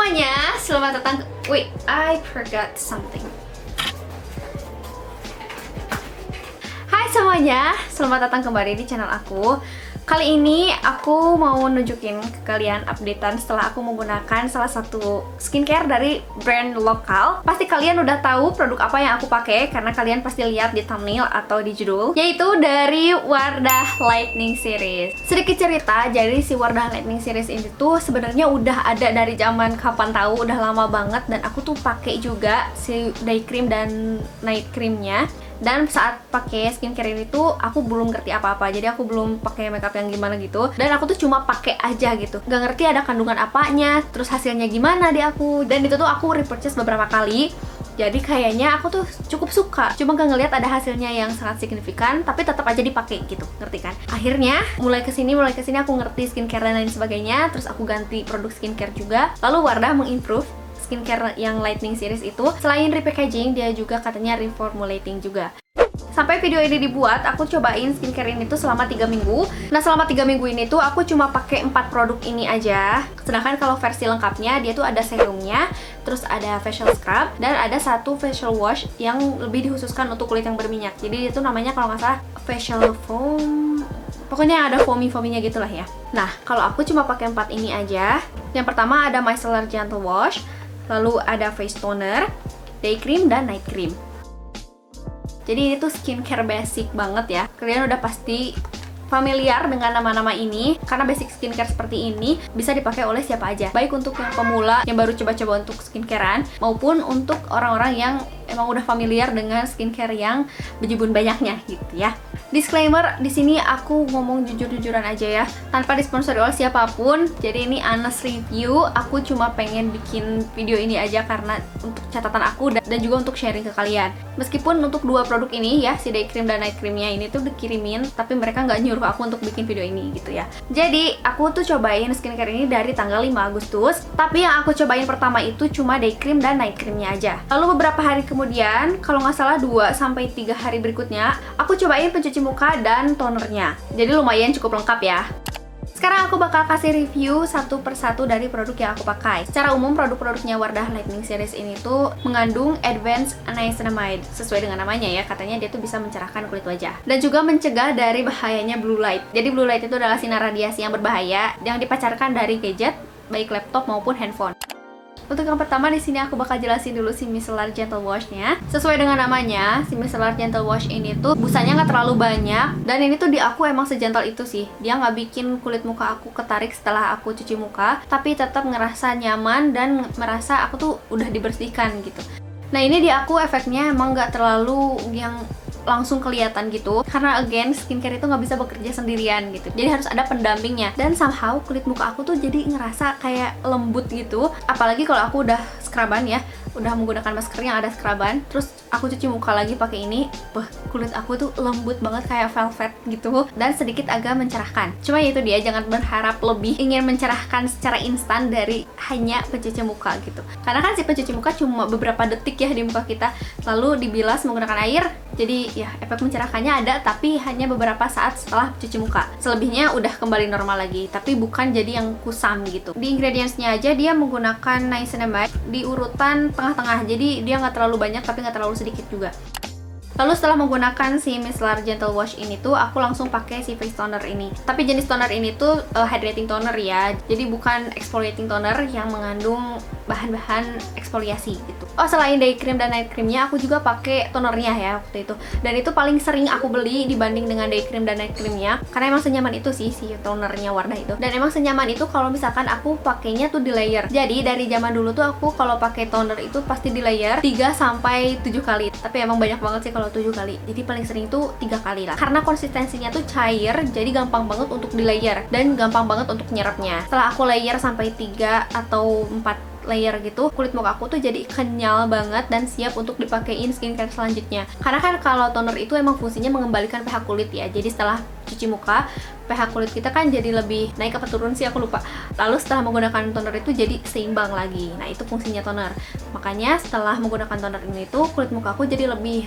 semuanya, selamat datang ke... Wait, I forgot something. Hai semuanya, selamat datang kembali di channel aku. Kali ini aku mau nunjukin ke kalian updatean setelah aku menggunakan salah satu skincare dari brand lokal. Pasti kalian udah tahu produk apa yang aku pakai karena kalian pasti lihat di thumbnail atau di judul, yaitu dari Wardah Lightning Series. Sedikit cerita, jadi si Wardah Lightning Series ini tuh sebenarnya udah ada dari zaman kapan tahu, udah lama banget, dan aku tuh pakai juga si day cream dan night creamnya. Dan saat pakai skincare ini tuh aku belum ngerti apa-apa, jadi aku belum pakai makeup yang gimana gitu, dan aku tuh cuma pakai aja gitu, gak ngerti ada kandungan apanya, terus hasilnya gimana di aku. Dan itu tuh aku repurchase beberapa kali, jadi kayaknya aku tuh cukup suka, cuma gak ngeliat ada hasilnya yang sangat signifikan, tapi tetap aja dipakai gitu, ngerti kan? Akhirnya mulai kesini aku ngerti skincare dan lain sebagainya, terus aku ganti produk skincare juga. Lalu Wardah mengimprove skincare yang Lightning Series itu, selain repackaging, dia juga katanya reformulating juga. Sampai video ini dibuat, aku cobain skincare ini tuh selama 3 minggu. Nah, selama 3 minggu ini tuh aku cuma pakai 4 produk ini aja. Sedangkan kalau versi lengkapnya, dia tuh ada serumnya, terus ada facial scrub, dan ada satu facial wash yang lebih dikhususkan untuk kulit yang berminyak. Jadi itu namanya kalau nggak salah facial foam. Pokoknya ada foamy-foaminya gitulah ya. Nah, kalau aku cuma pakai 4 ini aja. Yang pertama ada micellar gentle wash, lalu ada face toner, day cream, dan night cream. Jadi ini tuh skincare basic banget ya. Kalian udah pasti familiar dengan nama-nama ini, karena basic skincare seperti ini bisa dipakai oleh siapa aja, baik untuk yang pemula yang baru coba-coba untuk skincarean, maupun untuk orang-orang yang emang udah familiar dengan skincare yang bejibun banyaknya gitu ya. Disclaimer, di sini aku ngomong jujur-jujuran aja ya, tanpa disponsori oleh siapapun. Jadi ini honest review, aku cuma pengen bikin video ini aja karena untuk catatan aku dan juga untuk sharing ke kalian. Meskipun untuk dua produk ini ya, si day cream dan night creamnya ini tuh dikirimin, tapi mereka nggak nyuruh aku untuk bikin video ini gitu ya. Jadi aku tuh cobain skincare ini dari tanggal 5 Agustus, tapi yang aku cobain pertama itu cuma day cream dan night creamnya aja. Lalu beberapa hari kemudian, kalau nggak salah 2-3 hari berikutnya, aku cobain pencuci muka dan tonernya. Jadi lumayan cukup lengkap ya. Sekarang aku bakal kasih review satu persatu dari produk yang aku pakai. Secara umum produk-produknya Wardah Lightning Series ini tuh mengandung Advanced Niacinamide. Sesuai dengan namanya ya, katanya dia tuh bisa mencerahkan kulit wajah dan juga mencegah dari bahayanya blue light. Jadi blue light itu adalah sinar radiasi yang berbahaya yang dipancarkan dari gadget, baik laptop maupun handphone. Untuk yang pertama di sini aku bakal jelasin dulu si micellar gentle wash-nya. Sesuai dengan namanya, si micellar gentle wash ini tuh busanya nggak terlalu banyak, dan ini tuh di aku emang segentle itu sih. Dia nggak bikin kulit muka aku ketarik setelah aku cuci muka, tapi tetap ngerasa nyaman dan merasa aku tuh udah dibersihkan gitu. Nah, ini di aku efeknya emang nggak terlalu yang langsung kelihatan gitu, karena again skincare itu nggak bisa bekerja sendirian gitu, jadi harus ada pendampingnya. Dan somehow kulit muka aku tuh jadi ngerasa kayak lembut gitu, apalagi kalau aku udah scruban ya, udah menggunakan masker yang ada scruban, terus aku cuci muka lagi pakai ini, kulit aku tuh lembut banget kayak velvet gitu, dan sedikit agak mencerahkan. Cuma itu dia, jangan berharap lebih ingin mencerahkan secara instan dari hanya pencuci muka gitu, karena kan si pencuci muka cuma beberapa detik ya di muka kita, lalu dibilas menggunakan air. Jadi ya, efek mencerahkannya ada, tapi hanya beberapa saat setelah cuci muka. Selebihnya udah kembali normal lagi, tapi bukan jadi yang kusam gitu. Di ingredientsnya aja dia menggunakan niacinamide di urutan tengah-tengah, jadi dia nggak terlalu banyak tapi nggak terlalu sedikit juga. Lalu setelah menggunakan si micellar gentle wash ini tuh, aku langsung pakai si face toner ini. Tapi jenis toner ini tuh hydrating toner ya, jadi bukan exfoliating toner yang mengandung bahan-bahan eksfoliasi gitu. Oh, selain day cream dan night creamnya, aku juga pakai tonernya ya waktu itu. Dan itu paling sering aku beli dibanding dengan day cream dan night creamnya, karena emang senyaman itu sih si tonernya Wardah itu. Dan emang senyaman itu kalau misalkan aku pakainya tuh di layer. Jadi dari zaman dulu tuh aku kalau pakai toner itu pasti di layer 3-7 kali. Tapi emang banyak banget sih kalau 7 kali. Jadi paling sering tuh 3 kali lah. Karena konsistensinya tuh cair, jadi gampang banget untuk di layer dan gampang banget untuk nyerapnya. Setelah aku layer sampai 3 atau 4 layer gitu, kulit muka aku tuh jadi kenyal banget dan siap untuk dipakein skincare selanjutnya. Karena kan kalau toner itu emang fungsinya mengembalikan pH kulit ya. Jadi setelah cuci muka, pH kulit kita kan jadi lebih naik apa turun sih, aku lupa. Lalu setelah menggunakan toner itu jadi seimbang lagi. Nah, itu fungsinya toner. Makanya setelah menggunakan toner ini tuh kulit muka aku jadi lebih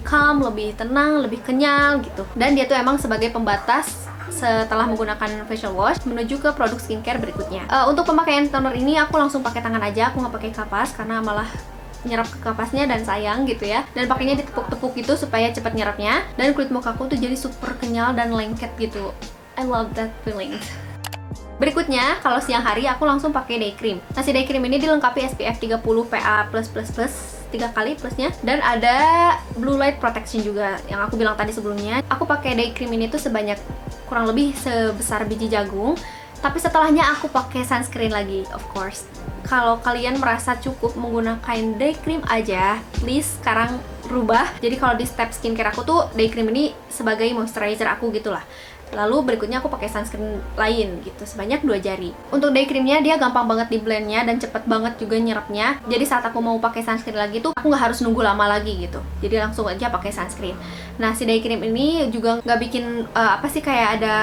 calm, lebih tenang, lebih kenyal gitu. Dan dia tuh emang sebagai pembatas setelah menggunakan facial wash menuju ke produk skincare berikutnya. Untuk pemakaian toner ini aku langsung pakai tangan aja, aku nggak pakai kapas karena malah nyerap ke kapasnya dan sayang gitu ya. Dan pakainya ditepuk-tepuk gitu supaya cepat nyerapnya. Dan kulit muka aku tuh jadi super kenyal dan lengket gitu. I love that feeling. Berikutnya, kalau siang hari aku langsung pakai day cream. Nah, si day cream ini dilengkapi SPF 30 PA+++, 3 kali plusnya, dan ada blue light protection juga yang aku bilang tadi sebelumnya. Aku pakai day cream ini tuh sebanyak kurang lebih sebesar biji jagung, tapi setelahnya aku pakai sunscreen lagi, of course. Kalau kalian merasa cukup menggunakan day cream aja, please sekarang rubah. Jadi kalau di step skincare aku tuh day cream ini sebagai moisturizer aku gitulah. Lalu berikutnya aku pakai sunscreen lain gitu, sebanyak 2 jari. Untuk day creamnya dia gampang banget di blendnya dan cepet banget juga nyerapnya. Jadi saat aku mau pakai sunscreen lagi tuh aku nggak harus nunggu lama lagi gitu. Jadi langsung aja pakai sunscreen. Nah, si day cream ini juga nggak bikin apa sih, kayak ada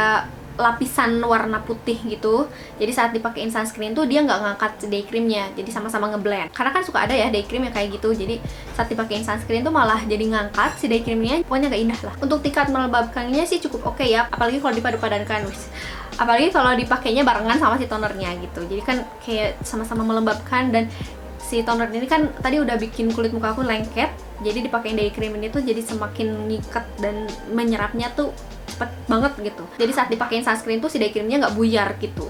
lapisan warna putih gitu. Jadi saat dipakein sunscreen tuh dia nggak ngangkat day creamnya, jadi sama-sama ngeblend. Karena kan suka ada ya day cream yang kayak gitu, jadi saat dipakein sunscreen tuh malah jadi ngangkat si day creamnya. Pokoknya nggak indah lah. Untuk tingkat melembabkannya sih cukup oke ya, apalagi kalau dipadu-padankan, apalagi kalau dipakainya barengan sama si tonernya gitu. Jadi kan kayak sama-sama melembabkan, dan si toner ini kan tadi udah bikin kulit muka aku lengket. Jadi dipakein day cream ini tuh jadi semakin ngikat dan menyerapnya tuh cepet banget gitu. Jadi saat dipakein sunscreen tuh si day creamnya nggak buyar gitu.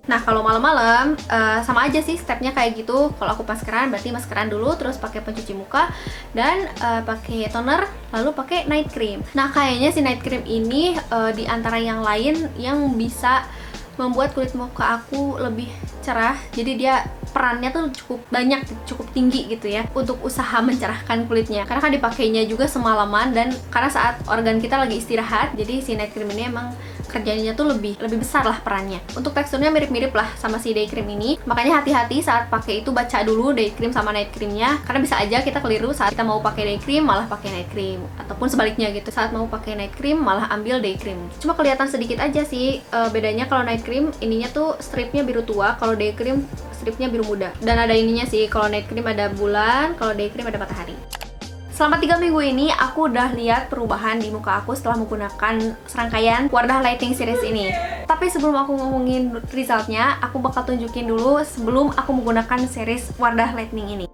Nah, kalau malam-malam sama aja sih stepnya kayak gitu. Kalau aku maskeran berarti maskeran dulu, terus pakai pencuci muka dan pakai toner, lalu pakai night cream. Nah, kayaknya si night cream ini di antara yang lain yang bisa membuat kulit muka aku lebih cerah. Jadi dia perannya tuh cukup banyak, cukup tinggi gitu ya untuk usaha mencerahkan kulitnya. Karena kan dipakainya juga semalaman, dan karena saat organ kita lagi istirahat, jadi si night cream ini emang kerjanya tuh lebih besar lah perannya. Untuk teksturnya mirip-mirip lah sama si day cream ini. Makanya hati-hati saat pakai itu, baca dulu day cream sama night creamnya, karena bisa aja kita keliru saat kita mau pakai day cream malah pakai night cream, ataupun sebaliknya gitu, saat mau pakai night cream malah ambil day cream. Cuma kelihatan sedikit aja sih bedanya. Kalau night cream ininya tuh stripnya biru tua, kalau day cream stripnya biru muda. Dan ada ininya sih, kalau night cream ada bulan, kalau day cream ada matahari. Selama 3 minggu ini aku udah lihat perubahan di muka aku setelah menggunakan serangkaian Wardah Lightening Series ini. Tapi sebelum aku ngomongin resultnya, aku bakal tunjukin dulu sebelum aku menggunakan series Wardah Lightening ini.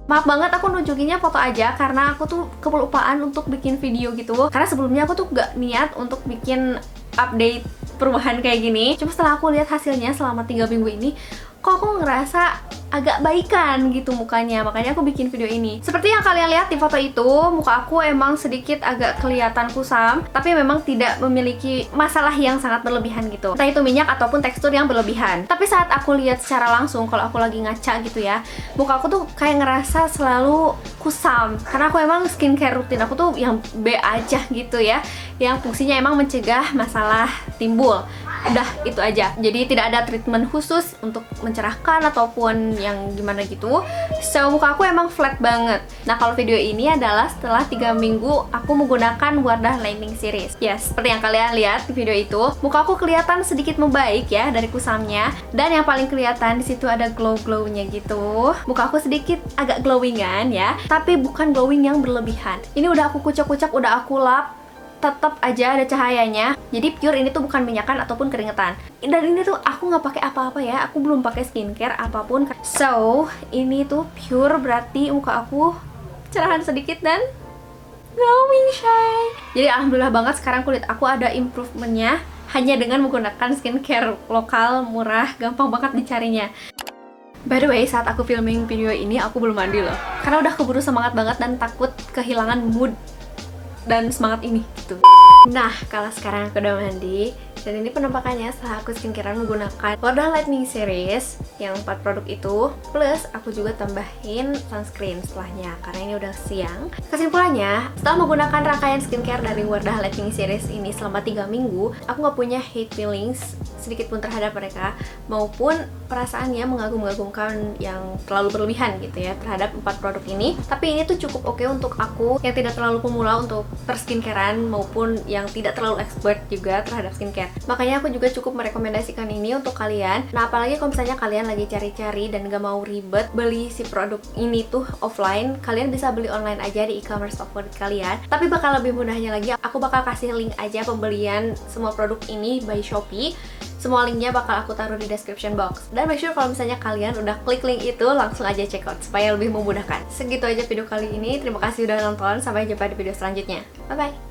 Maaf banget aku nunjukinnya foto aja karena aku tuh kelupaan untuk bikin video gitu. Karena sebelumnya aku tuh gak niat untuk bikin update perubahan kayak gini. Cuma setelah aku lihat hasilnya selama 3 minggu ini, kok aku ngerasa agak baikan gitu mukanya, makanya aku bikin video ini. Seperti yang kalian lihat di foto itu, muka aku emang sedikit agak kelihatan kusam, tapi memang tidak memiliki masalah yang sangat berlebihan gitu, entah itu minyak ataupun tekstur yang berlebihan. Tapi saat aku lihat secara langsung, kalau aku lagi ngaca gitu ya, muka aku tuh kayak ngerasa selalu kusam, karena aku emang skincare rutin aku tuh yang B aja gitu ya, yang fungsinya emang mencegah masalah timbul. Udah itu aja, jadi tidak ada treatment khusus untuk mencerahkan ataupun yang gimana gitu. So muka aku emang flat banget. Nah, kalau video ini adalah setelah 3 minggu aku menggunakan Wardah Lightening Series. Yes, seperti yang kalian lihat di video itu, muka aku kelihatan sedikit membaik ya dari kusamnya. Dan yang paling kelihatan di situ ada glow-glownya gitu. Muka aku sedikit agak glowingan ya, tapi bukan glowing yang berlebihan. Ini udah aku kucek-kucek, udah aku lap, tetap aja ada cahayanya. Jadi pure, ini tuh bukan minyakan ataupun keringetan. Dan ini tuh aku nggak pakai apa-apa ya, aku belum pakai skincare apapun. So ini tuh pure, berarti muka aku cerahan sedikit dan glowing shine. Jadi alhamdulillah banget sekarang kulit aku ada improvementnya hanya dengan menggunakan skincare lokal, murah, gampang banget dicarinya. By the way, saat aku filming video ini aku belum mandi loh, karena udah keburu semangat banget dan takut kehilangan mood dan semangat ini gitu. Nah, kalau sekarang aku udah mandi, dan ini penampakannya setelah aku skincarean menggunakan Wardah Lightening Series yang 4 produk itu, plus aku juga tambahin sunscreen setelahnya karena ini udah siang. Kesimpulannya, setelah menggunakan rangkaian skincare dari Wardah Lightening Series ini selama 3 minggu, aku nggak punya hate feelings sedikit pun terhadap mereka, maupun perasaannya mengagum-agumkan yang terlalu berlebihan gitu ya terhadap 4 produk ini. Tapi ini tuh cukup oke untuk aku yang tidak terlalu pemula untuk perskincarean maupun yang tidak terlalu expert juga terhadap skincare. Makanya aku juga cukup merekomendasikan ini untuk kalian. Nah, apalagi kalau misalnya kalian lagi cari-cari dan gak mau ribet beli si produk ini tuh offline, kalian bisa beli online aja di e-commerce favorit kalian. Tapi bakal lebih mudahnya lagi, aku bakal kasih link aja pembelian semua produk ini by Shopee. Semua linknya bakal aku taruh di description box. Dan make sure kalau misalnya kalian udah klik link itu, langsung aja check out supaya lebih memudahkan. Segitu aja video kali ini. Terima kasih udah nonton. Sampai jumpa di video selanjutnya. Bye bye.